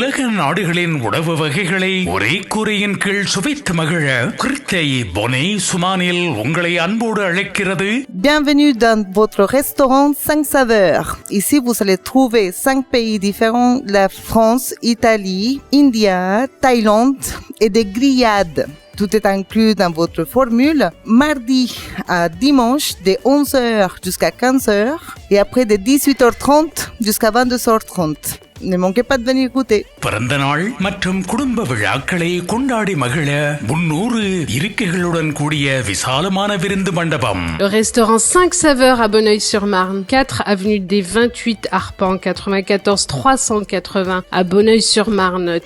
உலக நாடுகளின் உணவு வகைகளை ஒரே கூரையின் கீழ் சுவைத்து மகிழ கிருத்தை பொனே சுமானில் உங்களை அன்போடு அழைக்கிறது. Bienvenue dans votre restaurant 5 saveurs. Ici, vous allez trouver 5 pays différents, la France, Italie, India, Thaïlande et des grillades. Tout est inclus dans votre formule. Mardi à dimanche, de 11h jusqu'à 15h et après de 18h30 jusqu'à 22h30. Ne manquez pas de venir goûter. பிறந்த நாள் மற்றும் குடும்ப விழாக்களை கொண்டாடி மகிழ 300 இருக்கைகளுடன் கூடிய விசாலமான விருந்து மண்டபம். Le restaurant 5 saveurs à Bonneuil-sur-Marne, 4 avenue des 28 Arpents, 94 380 à Bonneuil-sur-Marne.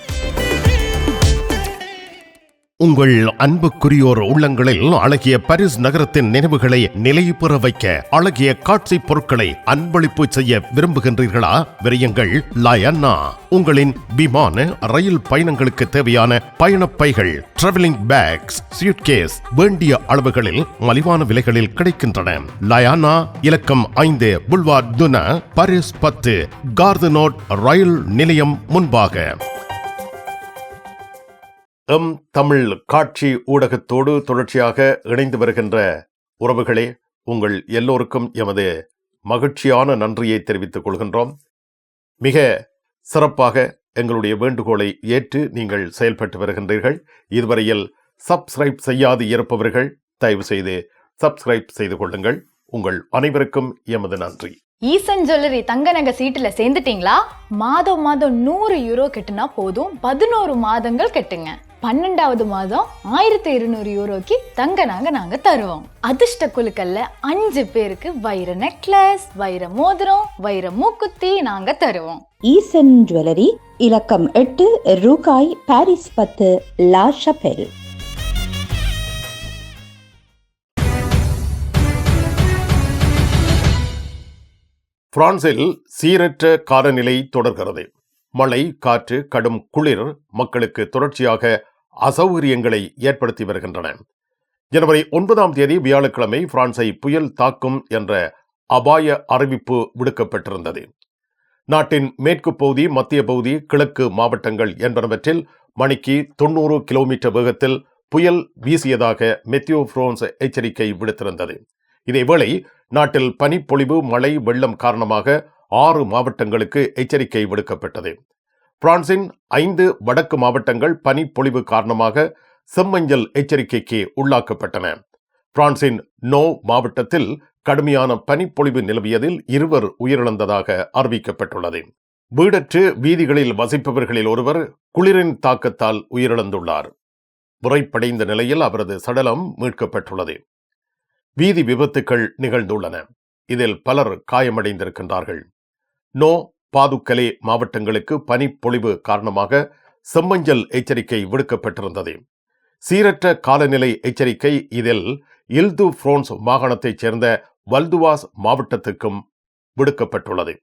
உங்கள் அன்புக்குரியோர் உள்ளங்களில் அழகிய பாரிஸ் நகரத்தின் நினைவுகளை நிலைபெற வைக்க அழகிய காட்சி பொருட்களை அன்பளிப்பு செய்ய விரும்புகின்றீர்களா? விரையுங்கள் லயன்னா. உங்களின் விமான ரயில் பயணங்களுக்கு தேவையான பயணப்பைகள், டிராவலிங் பேக்ஸ், சூட்கேஸ் வேண்டிய அளவுகளில் மலிவான விலைகளில் கிடைக்கின்றன. லயானா இலக்கம் 5 புல்வார்ட் துனா, பாரிஸ் 10, கார்தனோட் ரயில் நிலையம் முன்பாக. தமிழ் காட்சி ஊடகத்தோடு தொடர்ச்சியாக இணைந்து வருகின்ற உறவுகளே, உங்கள் எல்லோருக்கும் எமது மகிழ்ச்சியான நன்றியை தெரிவித்துக் கொள்கின்றோம். மிக சிறப்பாக எங்களுடைய வேண்டுகோளை ஏற்று நீங்கள் செயல்பட்டு வருகின்றீர்கள். இதுவரையில் சப்ஸ்கிரைப் செய்யாது இருப்பவர்கள் தயவு செய்து சப்ஸ்கிரைப் செய்து கொள்ளுங்கள். உங்கள் அனைவருக்கும் எமது நன்றி. ஈசன் ஜுவல்லரி தங்க நகை சீட்டுல சேர்ந்துட்டீங்களா? மாதம் 100 யூரோ கட்டுனா போதும், 11 மாதங்கள் கட்டுங்க. 12வது மாதம் 1200 யூரோக்கு தங்க நகை நாங்க தருவோம். அதிர்ஷ்ட குலுக்கல்ல 5 பேருக்கு வைர நெக்லஸ், வைர மோதிரம், வைர மூக்குத்தி நாங்க தருவோம். ஈசன் ஜுவல்லரி இலக்கம் 8 ரூகாய், பாரிஸ் 10, லா ஷபெல். பிரான்சில் சீரற்ற காலநிலை தொடர்கிறது. மழை, காற்று, கடும் குளிர் மக்களுக்கு தொடர்ச்சியாக அசௌகரியங்களை ஏற்படுத்தி வருகின்றன. ஜனவரி 9ஆம் தேதி வியாழக்கிழமை பிரான்சை புயல் தாக்கும் என்ற அபாய அறிவிப்பு விடுக்கப்பட்டிருந்தது. நாட்டின் மேற்கு பகுதி, மத்திய பகுதி, கிழக்கு மாவட்டங்கள் என்பனவற்றில் மணிக்கு 90 கிலோமீட்டர் வேகத்தில் புயல் வீசியதாக மெத்தியோ பிரான்ஸ் எச்சரிக்கை விடுத்திருந்தது. இதேவேளை நாட்டில் பனிப்பொழிவு, மழை, வெள்ளம் காரணமாக 6 மாவட்டங்களுக்கு எச்சரிக்கை விடுக்கப்பட்டது. பிரான்சின் 5 வடக்கு மாவட்டங்கள் பனிப்பொழிவு காரணமாக செம்மஞ்சள் எச்சரிக்கைக்கு உள்ளாக்கப்பட்டன. பிரான்சின் நோ மாவட்டத்தில் கடுமையான பனிப்பொழிவு நிலவியதில் 2 உயிரிழந்ததாக அறிவிக்கப்பட்டுள்ளது. வீடற்று வீதிகளில் வசிப்பவர்களில் ஒருவர் குளிரின் தாக்கத்தால் உயிரிழந்துள்ளார். விறைப்படைந்த நிலையில் அவரது சடலம் மீட்கப்பட்டுள்ளது. வீதி விபத்துக்கள் நிகழ்ந்துள்ளன. இதில் பலர் காயமடைந்திருக்கின்றார்கள். நோ, பாதுக்கலே மாவட்டங்களுக்கு பனிப்பொழிவு காரணமாக செம்மஞ்சள் எச்சரிக்கை விடுக்கப்பட்டிருந்தது. சீரற்ற காலநிலை எச்சரிக்கை இதில் இல்து பிரான்ஸ் மாகாணத்தைச் சேர்ந்த வல்துவாஸ் மாவட்டத்துக்கும் விடுக்கப்பட்டுள்ளது.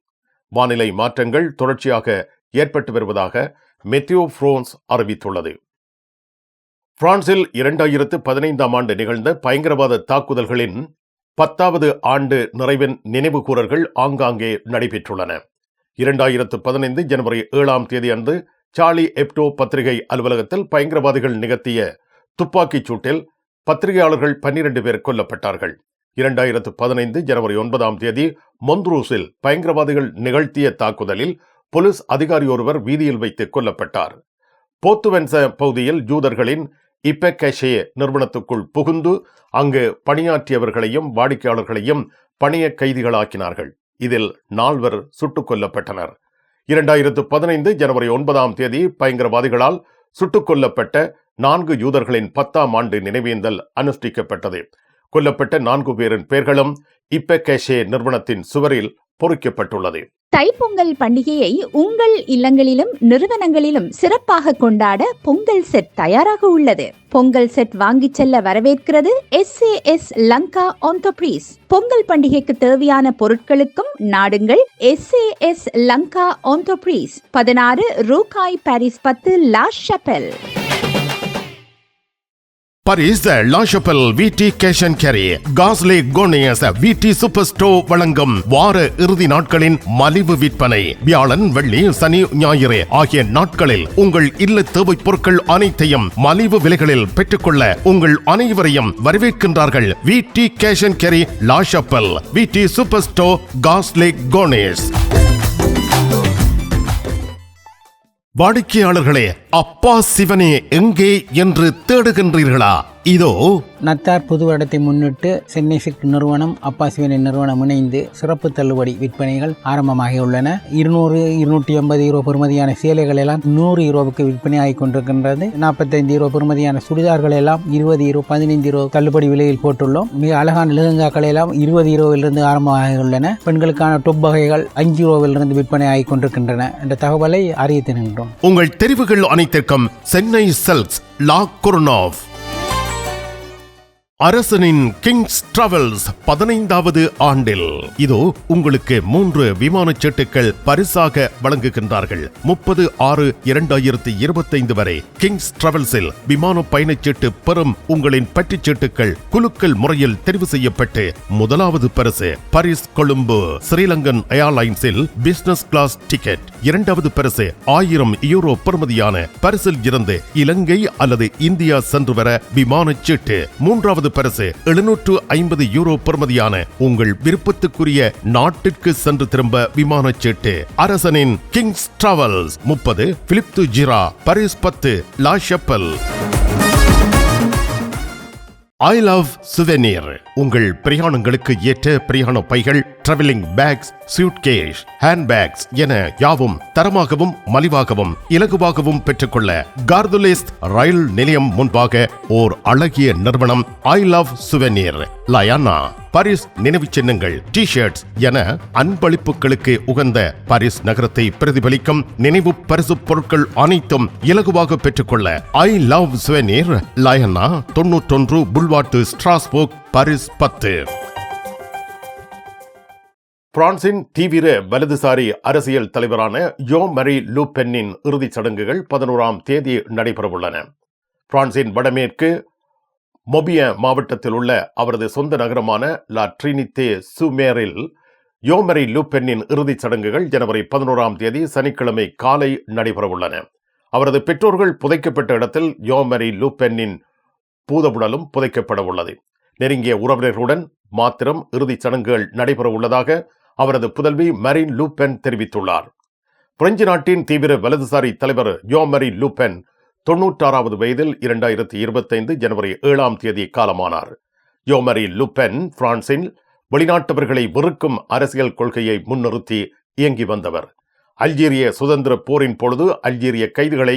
வானிலை மாற்றங்கள் தொடர்ச்சியாக ஏற்பட்டு வருவதாக மெத்தியோ பிரான்ஸ் அறிவித்துள்ளது. பிரான்சில் 2015ஆம் ஆண்டு நிகழ்ந்த பயங்கரவாத தாக்குதல்களின் 10வது ஆண்டு நிறைவின் நினைவுகூரல்கள் ஆங்காங்கே நடைபெற்றுள்ளன. 2015 ஜனவரி 7ஆம் தேதி அன்று சார்லி எப்டோ பத்திரிகை அலுவலகத்தில் பயங்கரவாதிகள் நிகழ்த்திய துப்பாக்கிச் சூட்டில் பத்திரிகையாளர்கள் 12 பேர் கொல்லப்பட்டார்கள். 2015 ஜனவரி 9ஆம் தேதி மொந்த்ரூஸில் பயங்கரவாதிகள் நிகழ்த்திய தாக்குதலில் போலீஸ் அதிகாரி ஒருவர் வீதியில் வைத்து கொல்லப்பட்டார். போத்துவென்ச பகுதியில் ஜூதர்களின் இப்பெக்கஷே நிறுவனத்துக்குள் புகுந்து அங்கு பணியாற்றியவர்களையும் வாடிக்கையாளர்களையும் பணிய கைதிகளாக்கினார்கள். இதில் 4 சுட்டுக் கொல்லப்பட்டனர். 2015 ஜனவரி 9ஆம் தேதி பயங்கரவாதிகளால் சுட்டுக் கொல்லப்பட்ட 4 யூதர்களின் 10ஆம் ஆண்டு நினைவேந்தல் அனுஷ்டிக்கப்பட்டது. கொல்லப்பட்ட 4 பேரின் பெயர்களும் இப்பெக்கஷே நிறுவனத்தின் சுவரில் பொறிக்கப்பட்டுள்ளது. தைப்பொங்கல் பண்டிகையை உங்கள் இல்லங்களிலும் நிறுவனங்களிலும் சிறப்பாக கொண்டாட பொங்கல் செட் தயாராக உள்ளது. பொங்கல் செட் வாங்கிச் செல்ல வரவேற்கிறது SAS லங்கா என்டர்பிரைஸ். பொங்கல் பண்டிகைக்கு தேவையான பொருட்களுக்கும் நாடுங்கள் SAS லங்கா என்டர்பிரைஸ், 16 ரூகாய், Paris 10, la Chapelle. Paris la Chapelle விடி கேஷ் அண்ட் கேரி காஸ்லே கோனியஸ் விடி சூப்பர் ஸ்டோர் வழங்கும் வார இறுதி நாட்களின் மலிவு விற்பனை. வியாழன், வெள்ளி, சனி, ஞாயிறு ஆகிய நாட்களில் உங்கள் இல்ல தேவை பொருட்கள் அனைத்தையும் மலிவு விலைகளில் பெற்றுக்கொள்ள உங்கள் அனைவரையும் வரவேற்கின்றார்கள் விடி cash and carry law Chapelle விடி சூப்பர் ஸ்டோர் காஸ்லே கோனியஸ். வாடிக்கையாளர்களே, அப்பா சிவனே எங்கே என்று தேடுகின்றீர்களா? இதோ நத்தார் புது வருடத்தை முன்னிட்டு சென்னை சில்க் நிறுவனம் அப்பா சிவனை நிறுவனம் இணைந்து சிறப்பு தள்ளுபடி விற்பனைகள் ஆரம்பமாகியுள்ளன. 200-280 யூரோ பெறுமதியான சேலைகள் எல்லாம் 100 யூரோவுக்கு விற்பனை ஆகிக் கொண்டிருக்கின்றது. 45 யூரோ பெறுமதியான சுடிதார்கள் எல்லாம் 20 யூரோ 15 யூரோ தள்ளுபடி விலையில் போட்டுள்ளோம். மிக அழகான லெஹங்காக்கள் எல்லாம் 20 யூரோவிலிருந்து ஆரம்பமாகியுள்ளன. பெண்களுக்கான டொப் வகைகள் 5 யூரோவிலிருந்து விற்பனை ஆகிக் கொண்டிருக்கின்றன என்ற தகவலை அறிய தருகின்றோம். உங்கள் தெரிவுகள் அனைத்திற்கும் சென்னை சில்க்ஸ் லா குர்னோவ். அரசனின் கிங்ஸ் டிராவல்ஸ் 15வது ஆண்டில் இதோ உங்களுக்கு 3 விமானச் சீட்டுகள் பரிசாக வழங்குகின்றார்கள். 30/6/2025 வரை கிங்ஸ் டிராவல்ஸில் விமான பயணச்சீட்டு பெறும் உங்களின் பற்றுச் சீட்டுகள் குலுக்கல் முறையில் தெரிவு செய்யப்பட்டு முதலாவது பரிசு பாரிஸ் கொழும்பு ஸ்ரீலங்கன் ஏர்லைன்ஸில் பிசினஸ் கிளாஸ் டிக்கெட். இரண்டாவது பரிசு 1000 யூரோ பெறுமதியான பரிசில் இருந்து இலங்கை அல்லது இந்தியா சென்று வர விமானச் சீட்டு. மூன்றாவது பரிசு 750 யூரோ பெறுமதியான உங்கள் விருப்பத்துக்குரிய நாட்டிற்கு சென்று திரும்ப விமானச் சீட்டு. அரசனின் கிங்ஸ் டிராவல்ஸ் 30 பிலிப் து ஜிரா, Paris 10, la Chapelle. I love souvenir. உங்கள் பிரயாணங்களுக்கு ஏற்ற பிரயாண பைகள், டிராவலிங் பேக்ஸ், சூட்கேஸ், ஹேண்ட்பேக்ஸ் என யாவும் தரமாகவும் மலிவாகவும் இலகுவாகவும் பெற்றுக்கொள்ள கார்துலேஸ் ரயில் நிலையம் முன்பாக ஓர் அழகிய நிறுவனம் ஐ லவ் சுவெனீர். லயானா பாரிஸ் நினைவு சின்னங்கள், டி ஷர்ட்ஸ் என அன்பளிப்புகளுக்கு உகந்த பாரிஸ் நகரத்தை பிரதிபலிக்கும் நினைவு பரிசு பொருட்கள் அனைத்தும் இலகுவாக பெற்றுக்கொள்ள ஐ லவ் சுவெனீர், லயானா 91 புல்வார்ட் ஸ்ட்ராஸ்போர்க், பாரிஸ் 10. பிரான்சின் தீவிர வலதுசாரி அரசியல் தலைவரான யோ-மரி லூ பென்னின் இறுதிச் சடங்குகள் 11ஆம் தேதி நடைபெறவுள்ளன. பிரான்சின் வடமேற்கு மொபிய மாவட்டத்தில் உள்ள அவரது சொந்த நகரமான லா ட்ரினித்தே சூமேரில் யோ-மரி லூ பென்னின் இறுதிச் சடங்குகள் ஜனவரி 11ஆம் தேதி சனிக்கிழமை காலை நடைபெறவுள்ளன. அவரது பெற்றோர்கள் புதைக்கப்பட்ட இடத்தில் யோ-மரி லூ பென்னின் பூதவுடலும் புதைக்கப்பட உள்ளது. நெருங்கிய உறவினர்களுடன் மாத்திரம் இறுதிச் சடங்குகள் நடைபெற உள்ளதாக அவரது புதல்வி மரீன் லூ பென் தெரிவித்துள்ளார். பிரெஞ்சு நாட்டின் தீவிர வலதுசாரி தலைவர் யோ-மரி லூ பென் 96வது வயதில் 2025 ஜனவரி 7ஆம் தேதி காலமானார். யோ-மரி லூ பென் பிரான்சில் வெளிநாட்டவர்களை வெறுக்கும் அரசியல் கொள்கையை முன்னிறுத்தி இயங்கி வந்தவர். அல்ஜீரிய சுதந்திர போரின் பொழுது அல்ஜீரிய கைதிகளை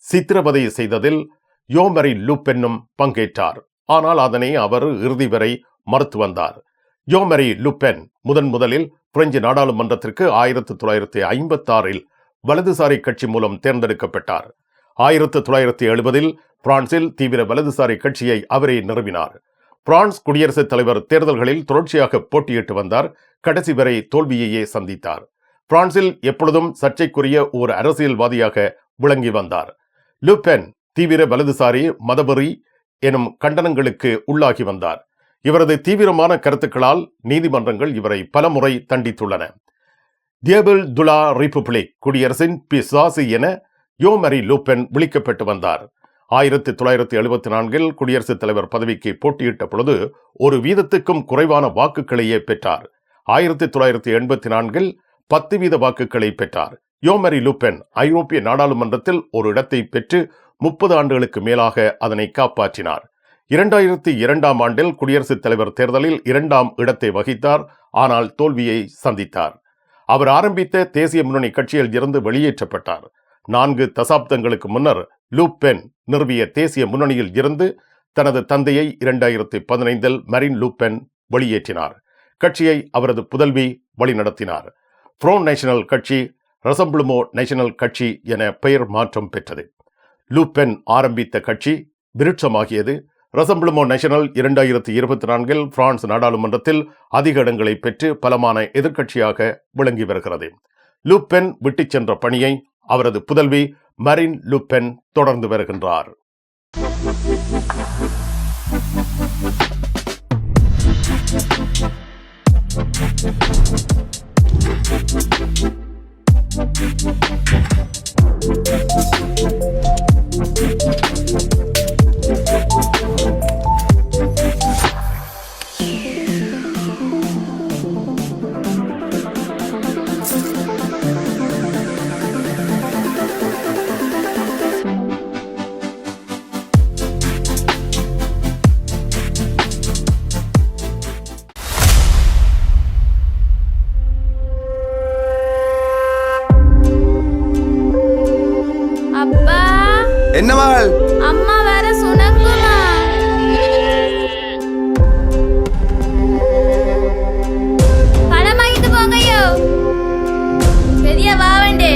சித்திரவதை செய்ததில் யோ-மரி லூ பென்னும் பங்கேற்றார். ஆனால் அதனை அவர் இறுதி வரை மறுத்து வந்தார். யோ-மரி லூ பென் முதலில் பிரெஞ்சு நாடாளுமன்றத்திற்கு 1956இல் வலதுசாரி கட்சி மூலம் தேர்ந்தெடுக்கப்பட்டார். 1970இல் பிரான்சில் தீவிர வலதுசாரி கட்சியை அவரே நிறுவினார். பிரான்ஸ் குடியரசுத் தலைவர் தேர்தல்களில் தொடர்ச்சியாக போட்டியிட்டு வந்தார். கடைசி வரை தோல்வியையே சந்தித்தார். பிரான்சில் எப்பொழுதும் சர்ச்சைக்குரிய ஒரு அரசியல்வாதியாக விளங்கி வந்தார். லூ பென் தீவிர வலதுசாரி, மதவெறி எனும் கண்டனங்களுக்கு உள்ளாகி வந்தார். இவரது தீவிரமான கருத்துக்களால் நீதிமன்றங்கள் இவரை பலமுறை தண்டித்துள்ளன. தியபிள் துலா ரிபப்ளிக், குடியரசின் பிசாசு என யோ-மரி லூ பென் விளிக்கப்பட்டு வந்தார். 1974இல் குடியரசுத் தலைவர் பதவிக்கு போட்டியிட்ட பொழுது 1% குறைவான வாக்குகளையே பெற்றார். 1984இல் 10% வாக்குகளை பெற்றார். யோ-மரி லூ பென் ஐரோப்பிய நாடாளுமன்றத்தில் ஒரு இடத்தை பெற்று 30 ஆண்டுகளுக்கு மேலாக அதனை காப்பாற்றினார். 2002ஆம் ஆண்டில் குடியரசுத் தலைவர் தேர்தலில் 2ஆம் இடத்தை வகித்தார். ஆனால் தோல்வியை சந்தித்தார். அவர் ஆரம்பித்த தேசிய முன்னணி கட்சியில் இருந்து வெளியேற்றப்பட்டார். 4 தசாப்தங்களுக்கு முன்னர் லூ பென் நிறுவிய தேசிய முன்னணியில் இருந்து தனது தந்தையை 2015இல் மரீன் லூ பென் வெளியேற்றினார். கட்சியை அவரது புதல்வி வழிநடத்தினார். ஃப்ரோன் நேஷனல் கட்சி ரசம்பிளுமோ நேஷனல் கட்சி என பெயர் மாற்றம் பெற்றது. லூ பென் ஆரம்பித்த கட்சி விருட்சமாகியது. ரசம்பிளுமோ நேஷனல் 2024இல் பிரான்ஸ் நாடாளுமன்றத்தில் அதிக இடங்களை பெற்று பலமான எதிர்க்கட்சியாக விளங்கி வருகிறது. லூ பென் விட்டுச் சென்ற பணியை அவரது புதல்வி மரீன் லூ பென் தொடர்ந்து வருகின்றார். அப்பா என்ன மகள்? அம்மா வேற சுணக்குமா. பணம் வாங்கிட்டு போங்கய்யோ. பெரிய வாவண்டே.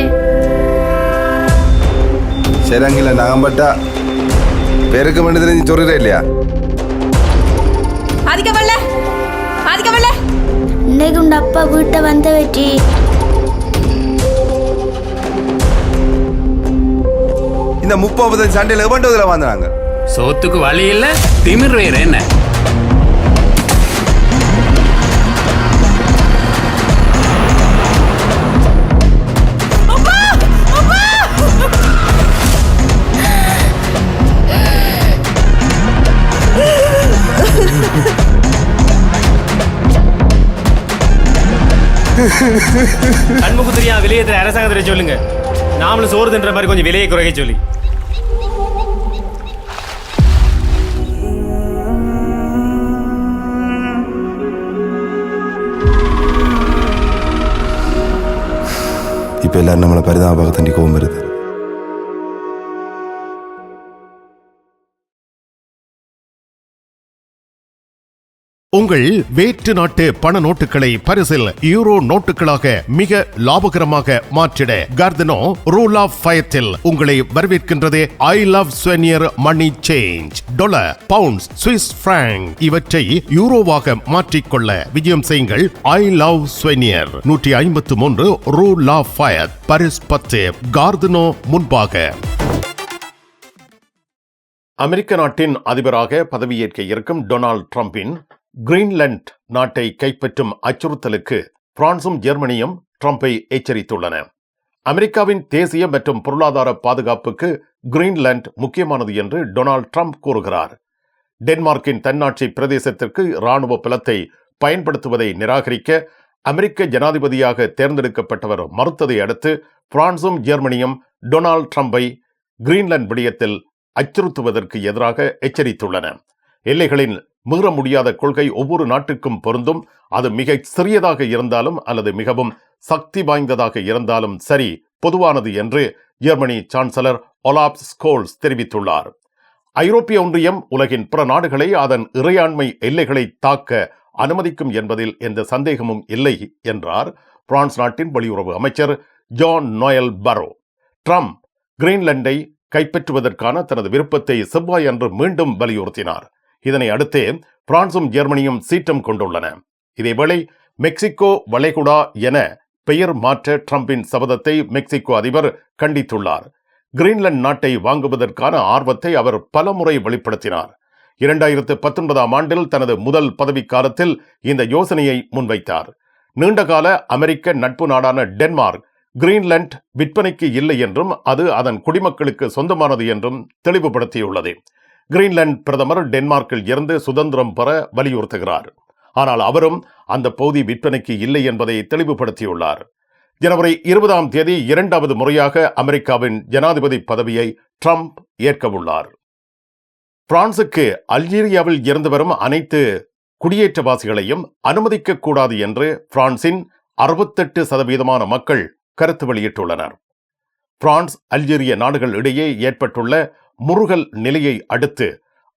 ശരങ്കില്ല നാഗമ്പട്ട പേരൊക്കെ വേണ്ടി നീ ചൊറിയില്ല இல்லையா? இன்னைக்கு உங்க அப்பா வீட்டை வந்த வெற்றி. இந்த 30 சண்டையில் எவண்டதுல வந்தாங்க. சோத்துக்கு வழி இல்ல, திமிர் வேற என்ன? கண்முக்கு தெரியாம விலையை அரசாங்கத்தை சொல்லுங்க. நாமளும் சோறு தின்ற மாதிரி கொஞ்சம் விலையை குறைக்க சொல்லி. இப்ப எல்லாரும் நம்மளை பரிதாபமாக தண்டி கோவம் வருது. உங்கள் வேற்று நாட்டு பண நோட்டுகளை பரிசில் யூரோ நோட்டுகளாக மிக லாபகரமாக மாற்றிட கார்தனோ ரூல் ஆஃப் ஃபயத்தில் உங்களை வரவேற்கின்றது. I love souvenir money change. Dollar, pounds, Swiss franc இவற்றை யூரோவாக மாற்றிக்கொள்ள விஜயம் செய்யுங்கள். ஐ லவ் ஸ்வெனியர் 153 ரூல் ஆஃப் ஃபயத், பாரிஸ் 10, கார்தனோ முன்பாக. அமெரிக்க நாட்டின் அதிபராக பதவியேற்க இருக்கும் டொனால்ட் ட்ரம்பின் கிரீன்லாந்து நாட்டை கைப்பற்றும் அச்சுறுத்தலுக்கு பிரான்சும் ஜெர்மனியும் ட்ரம்பை எச்சரித்துள்ளன. அமெரிக்காவின் தேசிய மற்றும் பொருளாதார பாதுகாப்புக்கு கிரீன்லாந்து முக்கியமானது என்று டொனால்ட் ட்ரம்ப் கூறுகிறார். டென்மார்க்கின் தன்னாட்சி பிரதேசத்திற்கு இராணுவ பலத்தை பயன்படுத்துவதை நிராகரிக்க அமெரிக்க ஜனாதிபதியாக தேர்ந்தெடுக்கப்பட்டவர் மறுத்ததை அடுத்து பிரான்சும் ஜெர்மனியும் டொனால்ட் ட்ரம்பை கிரீன்லாந்து விடயத்தில் அச்சுறுத்துவதற்கு எதிராக எச்சரித்துள்ளன. எல்லைகளின் மீற முடியாத கொள்கை ஒவ்வொரு நாட்டுக்கும் பொருந்தும். அது மிக சிறியதாக இருந்தாலும் அல்லது மிகவும் சக்தி வாய்ந்ததாக இருந்தாலும் சரி, பொதுவானது என்று ஜெர்மனி சான்சலர் ஒலாப் ஸ்கோல்ஸ் தெரிவித்துள்ளார். ஐரோப்பிய ஒன்றியம் உலகின் பிற நாடுகளை அதன் இறையாண்மை எல்லைகளை தாக்க அனுமதிக்கும் என்பதில் எந்த சந்தேகமும் இல்லை என்றார் பிரான்ஸ் நாட்டின் வெளியுறவு அமைச்சர் ஜான் நோயல் பரோ. ட்ரம்ப் கிரீன்லாந்தை கைப்பற்றுவதற்கான தனது விருப்பத்தை செவ்வாய் அன்று மீண்டும் வலியுறுத்தினார். இதனை அடுத்தே பிரான்சும் ஜெர்மனியும் சீற்றம் கொண்டுள்ளன. இதேவேளை மெக்சிகோ வளைகுடா என பெயர் மாற்ற ட்ரம்பின் சபதத்தை மெக்சிகோ அதிபர் கண்டித்துள்ளார். கிரீன்லாந்து நாட்டை வாங்குவதற்கான ஆர்வத்தை அவர் பலமுறை வெளிப்படுத்தினார். 2019 ஆண்டில் தனது முதல் பதவிக்காலத்தில் இந்த யோசனையை முன்வைத்தார். நீண்டகால அமெரிக்க நட்பு நாடான டென்மார்க் கிரீன்லாந்து விற்பனைக்கு இல்லை என்றும் அது அதன் குடிமக்களுக்கு சொந்தமானது என்றும் தெளிவுபடுத்தியுள்ளது. கிரீன்லாந்து பிரதமர் டென்மார்க்கில் இருந்து சுதந்திரம் பெற வலியுறுத்துகிறார். ஆனால் அவரும் அந்த பகுதி விற்பனைக்கு இல்லை என்பதை தெளிவுபடுத்தியுள்ளார். ஜனவரி 20 இரண்டாவது முறையாக அமெரிக்காவின் ஜனாதிபதி பதவியை ட்ரம்ப் ஏற்கவுள்ளார். பிரான்சுக்கு அல்ஜீரியாவில் இருந்து வரும் அனைத்து குடியேற்றவாசிகளையும் அனுமதிக்க கூடாது என்று பிரான்சின் 68% மக்கள் கருத்து வெளியிட்டுள்ளனர். பிரான்ஸ் அல்ஜீரிய நாடுகள் இடையே ஏற்பட்டுள்ள முறுகல் நிலையை அடுத்து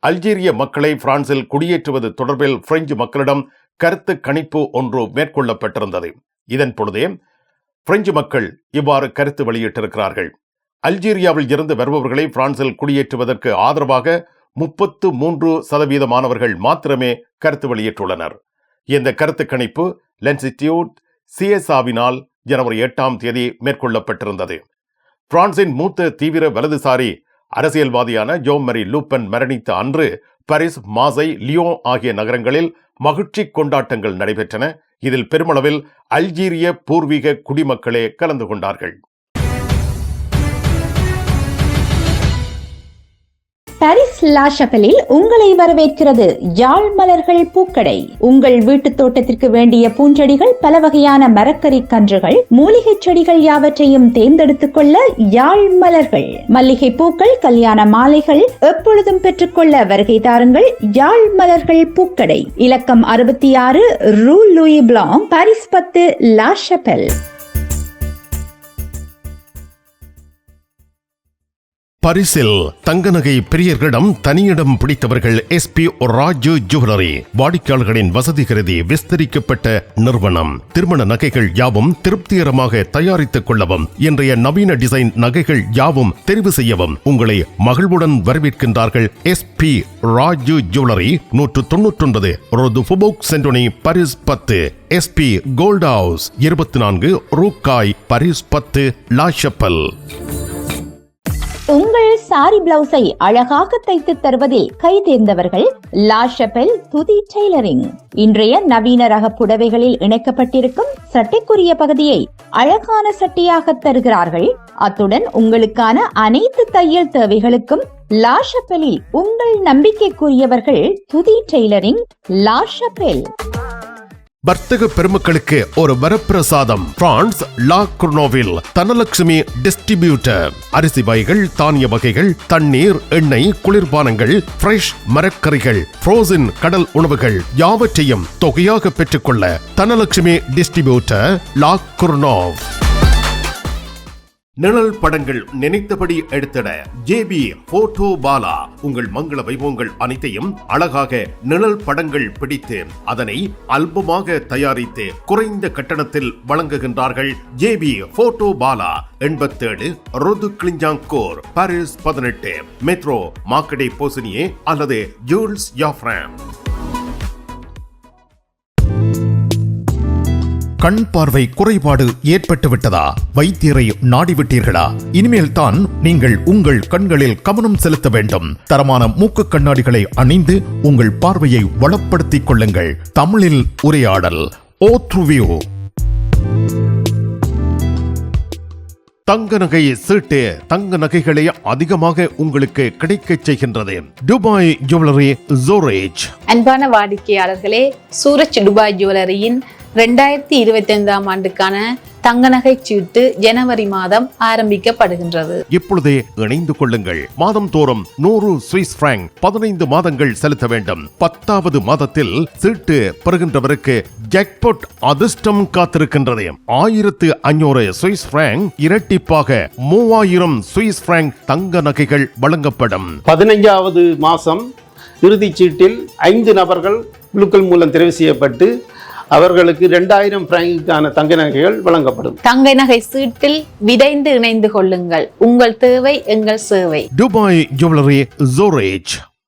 அல்ஜீரிய மக்களை பிரான்சில் குடியேற்றுவது தொடர்பில் பிரெஞ்சு மக்களிடம் கருத்து கணிப்பு ஒன்று மேற்கொள்ளப்பட்டிருந்தது. இதன் பொழுதே பிரெஞ்சு மக்கள் இவ்வாறு கருத்து வெளியிட்டிருக்கிறார்கள். அல்ஜீரியாவில் இருந்து வருபவர்களை பிரான்சில் குடியேற்றுவதற்கு ஆதரவாக 33% மாத்திரமே கருத்து வெளியிட்டுள்ளனர். இந்த கருத்து கணிப்பு லென்சிடியூட் சிஎஸ்ஆவினால் ஜனவரி 8 மேற்கொள்ளப்பட்டிருந்தது. பிரான்சின் மூத்த தீவிர வலதுசாரி அரசியல்வாதியான ஜோமரி லூப்பன் மரணித்த அன்று பாரிஸ், மாசை, லியோன் ஆகிய நகரங்களில் மகிழ்ச்சி கொண்டாட்டங்கள் நடைபெற்றன. இதில் பெருமளவில் அல்ஜீரிய பூர்வீக குடிமக்களே கலந்து கொண்டார்கள். பாரிஸ் லா ஷபலில் உங்களை வரவேற்கிறது யாழ் மலர்கள் பூக்கடை. உங்கள் வீட்டு தோட்டத்திற்கு வேண்டிய பூஞ்செடிகள், பல வகையான மரக்கறி கன்றுகள், மூலிகை செடிகள் யாவற்றையும் தேர்ந்தெடுத்துக் கொள்ள யாழ் மலர்கள். மல்லிகை பூக்கள், கல்யாண மாலைகள் எப்பொழுதும் பெற்றுக்கொள்ள வருகை தாருங்கள் யாழ் மலர்கள் பூக்கடை. இலக்கம் 66 ரூ லூயி பிளாங், பாரிஸ் 10, லா ஷபல். பரிசில் தங்க நகை பிரியர்களிடம் தனியிடம் பிடித்தவர்கள் SP ராஜு ஜுவல்லரி. வாடிக்கையாளர்களின் வசதி கருதி விஸ்தரிக்கப்பட்ட நிறுவனம். திருமண நகைகள் யாவும் திருப்திகரமாக தயாரித்துக் கொள்ளவும், இன்றைய நவீன டிசைன் நகைகள் யாவும் தெரிவு செய்யவும் உங்களை மகிழ்வுடன் வரவேற்கின்றார்கள் SP ராஜு ஜுவல்லரி. 199 ரோது ஃபுபோக் சென்டோனி, பாரிஸ் 10. SP கோல்ட் ஹவுஸ் 24 ரூகாய், பாரிஸ் 10, லா ஷப்பல். உங்கள் சாரி பிளவுஸை அழகாக தைத்து தருவதில் கை தேர்ந்தவர்கள் லா ஷபல் துதி டெய்லரிங். இன்றைய நவீன ரக புடவைகளில் இணைக்கப்பட்டிருக்கும் சட்டைக்குரிய பகுதியை அழகான சட்டையாக தருகிறார்கள். அத்துடன் உங்களுக்கான அனைத்து தையல் தேவைகளுக்கும் லா ஷபலில் உங்கள் நம்பிக்கைக்குரியவர்கள் துதி டெய்லரிங், லா ஷபல். வர்த்தக பெருமக்களுக்கு ஒரு வரப்பிரசாதம். பிரான்ஸ் லா குர்னோவில் தனலட்சுமி டிஸ்ட்ரிபியூட்டர். அரிசி வகைகள், தானிய வகைகள், தண்ணீர், எண்ணெய், குளிர்பானங்கள், ஃப்ரெஷ் மரக்கறிகள், ஃப்ரோசன் கடல் உணவுகள் யாவற்றையும் தொகையாக பெற்றுக்கொள்ள தனலட்சுமி டிஸ்ட்ரிபியூட்டர், லா குர்னோவ். நிழல் படங்கள் நினைத்தபடி எடுத்திட JB போட்டோ பாலா. உங்கள் மங்கள வைபவங்கள் அனைத்தையும் அழகாக நிழல் படங்கள் பிடித்து அதனை ஆல்பமாக தயாரித்து குறைந்த கட்டணத்தில் வழங்குகின்றார்கள் JB போட்டோ பாலா. 87 ரோது கிளிஞ்சாங்கோர், பாரிஸ் 18, மெட்ரோ மார்க்கெட்டை போசினியே அல்லது ஜூல்ஸ் யாஃப்ராம். கண் பார்வை குறைபாடு ஏற்பட்டு விட்டதா? வைத்தியரை நாடிவிட்டீர்களா? இனிமேல் தான் நீங்கள் உங்கள் கண்களில் கவனம் செலுத்த வேண்டும். தரமான மூக்கு கண்ணாடிகளை அணிந்து உங்கள் பார்வையை வளப்படுத்திக் கொள்ளுங்கள். தமிழில் உரையாடல் ஓத்ருவியூ. தங்க நகை சீட்டு தங்க நகைகளை அதிகமாக உங்களுக்கு கிடைக்கச் செய்கின்றது. துபாய் ஜுவல்லரி ஜோரேஜ். அன்பான வாடிக்கையாளர்களே, சூரஜ் துபாய் ஜுவல்லரியின் 2025ஆம் ஆண்டுக்கான தங்க நகை சீட்டு ஜனவரி மாதம் ஆரம்பிக்கப்படுகின்றது. இப்பொழுதே இணைந்து கொள்ளுங்கள். மாதம் தோறும் 100 சுவிஸ் பிராங்க் 15 மாதங்கள் செலுத்த வேண்டும். 10வது மாதத்தில் சீட்டு பெறுகின்றவருக்கு ஜாக்பாட் அதிர்ஷ்டம் காத்திருக்கின்றது. 1500 சுவிஸ் பிராங்க் இரட்டிப்பாக 3000 சுவிஸ் பிராங்க் தங்க நகைகள் வழங்கப்படும். 15வது மாதம் இறுதிச் சீட்டில் 5 நபர்கள் குழுக்கள் மூலம் தெரிவு செய்யப்பட்டு அவர்களுக்கு 2000 பிராங்குக்கான தங்க நகைகள் வழங்கப்படும். தங்க நகை சீட்டில் விரைந்து இணைந்து கொள்ளுங்கள். உங்கள் தேவை எங்கள் சேவை. Dubai jewellery ஜோரேஜ்.